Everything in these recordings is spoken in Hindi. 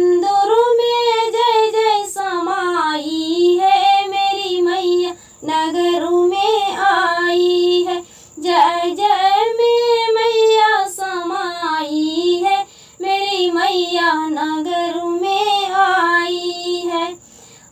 सिंदूर में जय जय समाई है, मेरी मैया नगर में आई है। जय जय में मैया समाई है, मेरी मैया नगर में आई है।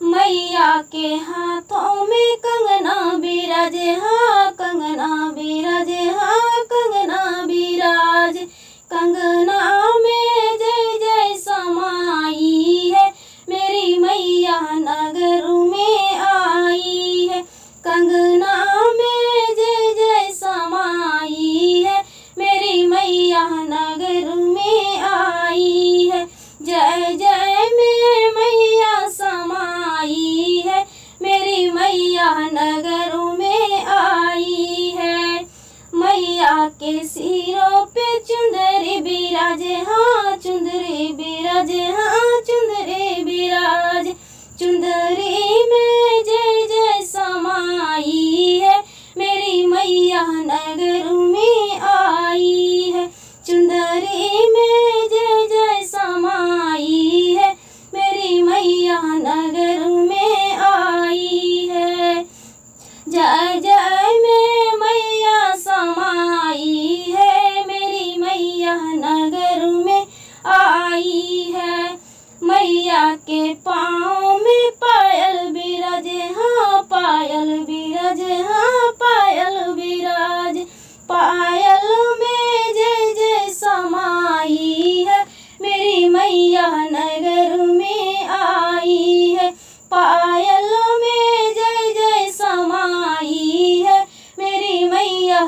मैया के हाथों में कंगना बिराजे, हाँ कंगना बिराजे, हाँ कंगना बिराजे। कंगना में जय जय समाई है, मेरी मैया नगर में आई है। कंगना में जय जय समाई है, मेरी मैया नगर में आई है। जय जय में मैया समाई है, मेरी मैया नगर में आई है। मैया के सिरों पे चुंदरी बिराजे, हाँ चुंदरी बिराजे, हाँ चुंदरी बिराजे। चुंदरी में जय जय समाई है, मेरी मैया नगर में आई है। चुंदरी में जय जय समाई है, मेरी मैया नगर में आई है। जय जय में मैया समाई है, मेरी मैया नगर में आई है। मैया के पाँव में पायल बिराजे, हाँ पायल बिराजे, हाँ पायल बिराजे। पायल में जय जय समाई है, मेरी मैया नगर में आई है। पायल में जय जय समाई है, मेरी मैया